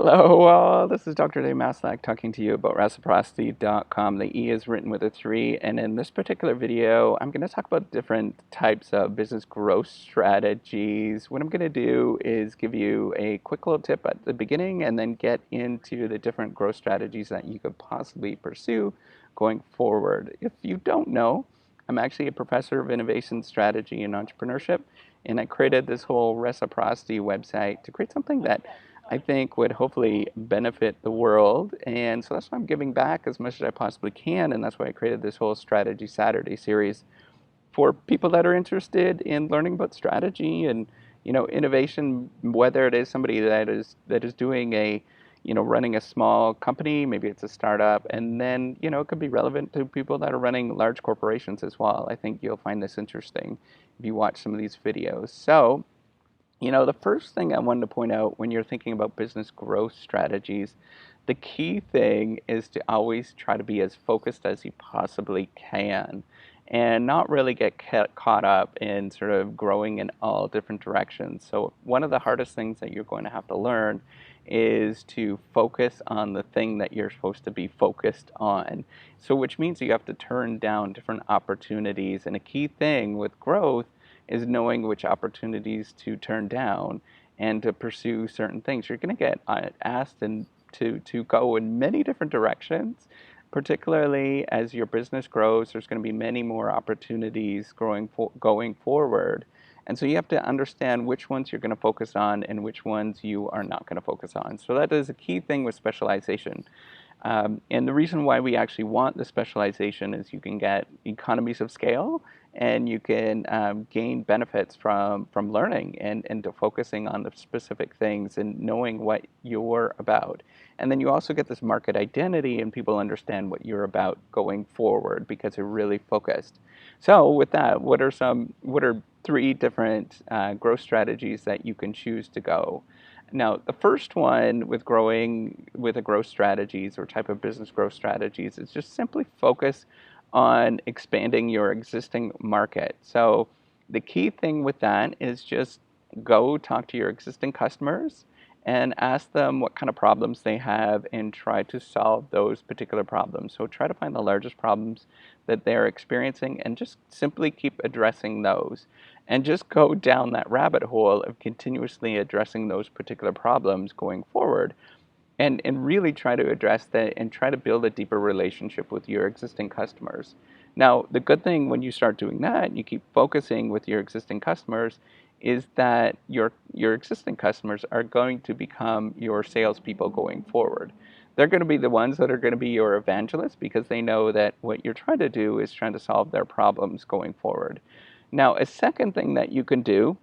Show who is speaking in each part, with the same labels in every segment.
Speaker 1: Hello, this is Dr. Dave Maslach talking to you about reciprocity.com. The E is written with a 3, and in this particular video, I'm going to talk about different types of business growth strategies. What I'm going to do is give you a quick little tip at the beginning and then get into the different growth strategies that you could possibly pursue going forward. If you don't know, I'm actually a professor of innovation strategy and entrepreneurship, and I created this whole reciprocity website to create something that I think would hopefully benefit the world. And so that's why I'm giving back as much as I possibly can. And that's why I created this whole Strategy Saturday series for people that are interested in learning about strategy and, innovation, whether it is somebody that is doing running a small company, maybe it's a startup, and then, it could be relevant to people that are running large corporations as well. I think you'll find this interesting if you watch some of these videos. So, the first thing I wanted to point out when you're thinking about business growth strategies, the key thing is to always try to be as focused as you possibly can and not really get caught up in sort of growing in all different directions. So, one of the hardest things that you're going to have to learn is to focus on the thing that you're supposed to be focused on. So, which means you have to turn down different opportunities. And a key thing with growth is knowing which opportunities to turn down and to pursue certain things. You're going to get asked to go in many different directions, particularly as your business grows. There's going to be many more opportunities going forward. And so you have to understand which ones you're going to focus on and which ones you are not going to focus on. So that is a key thing with specialization. And the reason why we actually want the specialization is you can get economies of scale and you can gain benefits from learning and to focusing on the specific things and knowing what you're about. And then you also get this market identity and people understand what you're about going forward because you're really focused. So with that, what are three different growth strategies that you can choose to go? Now, the first one with growing with a growth strategies or type of business growth strategies is just simply focus on expanding your existing market. So the key thing with that is just go talk to your existing customers and ask them what kind of problems they have and try to solve those particular problems. So try to find the largest problems that they're experiencing and just simply keep addressing those. And just go down that rabbit hole of continuously addressing those particular problems going forward and really try to address that and try to build a deeper relationship with your existing customers. Now, the good thing when you start doing that, you keep focusing with your existing customers, is that your existing customers are going to become your salespeople going forward. They're going to be the ones that are going to be your evangelists because they know that what you're trying to do is trying to solve their problems going forward. Now, a second thing that you can do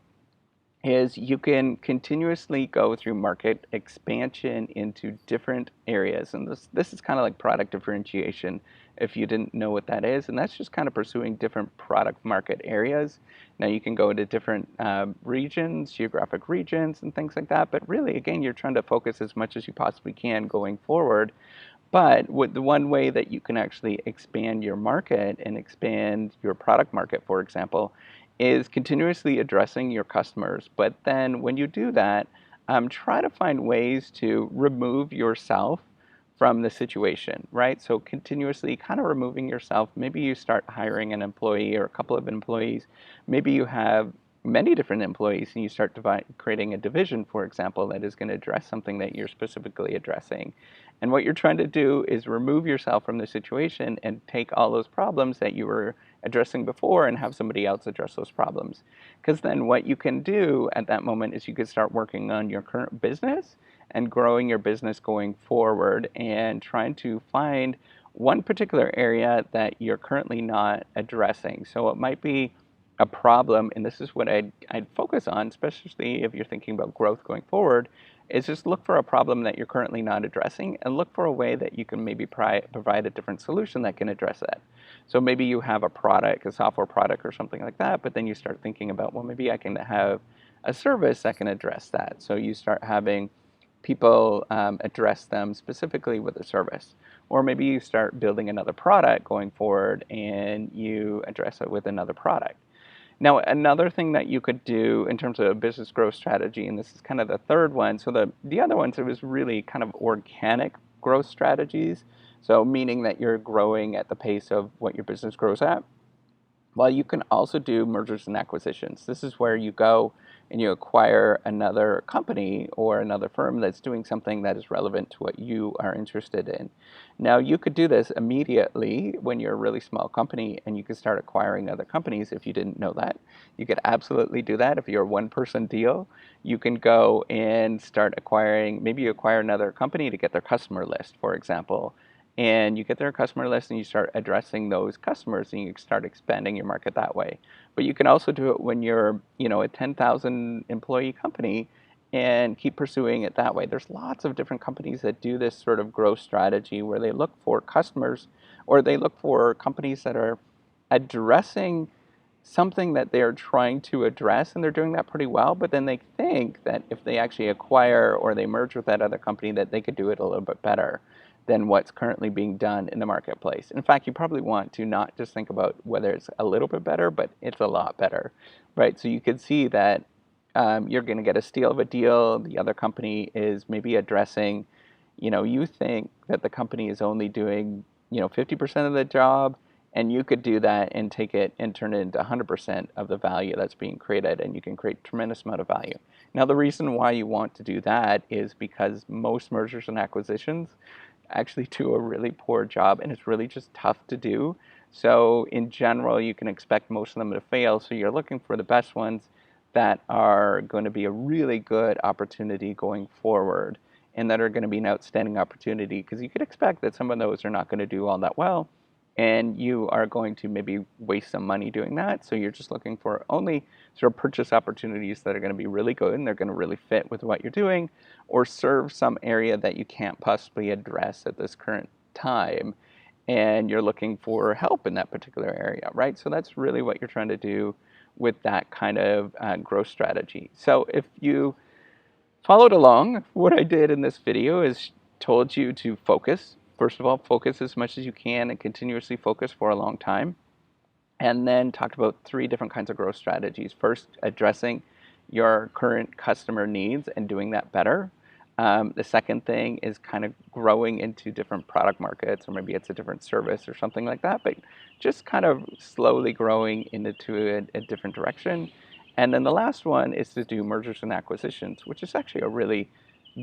Speaker 1: is you can continuously go through market expansion into different areas. And this is kind of like product differentiation if you didn't know what that is. And that's just kind of pursuing different product market areas. Now you can go to different regions, geographic regions and things like that. But really, again, you're trying to focus as much as you possibly can going forward. But the one way that you can actually expand your market and expand your product market, for example, is continuously addressing your customers. But then when you do that, try to find ways to remove yourself from the situation, right? So continuously kind of removing yourself. Maybe you start hiring an employee or a couple of employees. Maybe you have many different employees and you start creating a division, for example, that is going to address something that you're specifically addressing. And what you're trying to do is remove yourself from the situation and take all those problems that you were addressing before and have somebody else address those problems. Because then what you can do at that moment is you can start working on your current business and growing your business going forward and trying to find one particular area that you're currently not addressing. So it might be a problem, and this is what I'd focus on, especially if you're thinking about growth going forward, is just look for a problem that you're currently not addressing and look for a way that you can maybe provide a different solution that can address that. So maybe you have a product, a software product or something like that, but then you start thinking about, well, maybe I can have a service that can address that. So you start having people address them specifically with a service. Or maybe you start building another product going forward and you address it with another product. Now, another thing that you could do in terms of a business growth strategy, and this is kind of the third one. So the other ones, it was really kind of organic growth strategies. So meaning that you're growing at the pace of what your business grows at. Well, you can also do mergers and acquisitions. This is where you go and you acquire another company or another firm that's doing something that is relevant to what you are interested in. Now, you could do this immediately when you're a really small company and you could start acquiring other companies if you didn't know that. You could absolutely do that if you're a one-person deal. You can go and start acquiring, maybe you acquire another company to get their customer list, for example, and you get their customer list and you start addressing those customers and you start expanding your market that way. But you can also do it when you're, a 10,000 employee company and keep pursuing it that way. There's lots of different companies that do this sort of growth strategy where they look for customers or they look for companies that are addressing something that they're trying to address, and they're doing that pretty well, but then they think that if they actually acquire or they merge with that other company that they could do it a little bit better than what's currently being done in the marketplace. In fact, you probably want to not just think about whether it's a little bit better, but it's a lot better, right? So you could see that you're going to get a steal of a deal. The other company is maybe addressing, you think that the company is only doing, 50% of the job, and you could do that and take it and turn it into 100% of the value that's being created, and you can create a tremendous amount of value. Now, the reason why you want to do that is because most mergers and acquisitions actually do a really poor job, and it's really just tough to do. So in general, you can expect most of them to fail. So you're looking for the best ones that are going to be a really good opportunity going forward and that are going to be an outstanding opportunity, because you could expect that some of those are not going to do all that well and you are going to maybe waste some money doing that. So you're just looking for only sort of purchase opportunities that are going to be really good and they're going to really fit with what you're doing or serve some area that you can't possibly address at this current time. And you're looking for help in that particular area, right? So that's really what you're trying to do with that kind of growth strategy. So if you followed along, what I did in this video is told you to focus. First of all, focus as much as you can and continuously focus for a long time. And then talked about 3 different kinds of growth strategies. First, addressing your current customer needs and doing that better. The second thing is kind of growing into different product markets, or maybe it's a different service or something like that, but just kind of slowly growing into a different direction. And then the last one is to do mergers and acquisitions, which is actually a really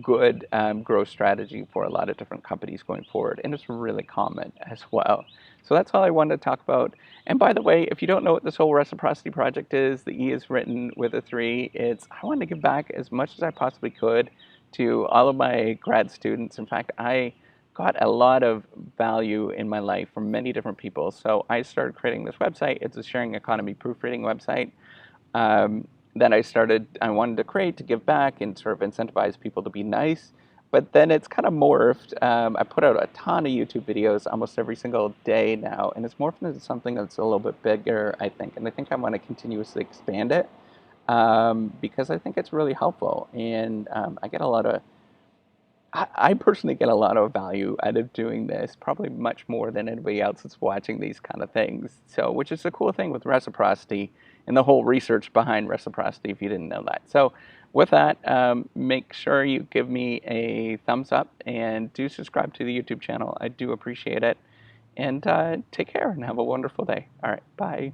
Speaker 1: good growth strategy for a lot of different companies going forward, and it's really common as well. So that's all I wanted to talk about. And by the way, if you don't know what this whole reciprocity project is, the E is written with a 3. It's I wanted to give back as much as I possibly could to all of my grad students. In fact, I got a lot of value in my life from many different people. So I started creating this website. It's a sharing economy proofreading website that I wanted to create to give back and sort of incentivize people to be nice. But then it's kind of morphed. I put out a ton of YouTube videos almost every single day now, and it's morphed into something that's a little bit bigger, I think. And I think I want to continuously expand it because I think it's really helpful. And I personally get a lot of value out of doing this, probably much more than anybody else that's watching these kind of things. So, which is the cool thing with reciprocity and the whole research behind reciprocity, if you didn't know that. So, with that, make sure you give me a thumbs up and do subscribe to the YouTube channel. I do appreciate it. And take care and have a wonderful day. All right, bye.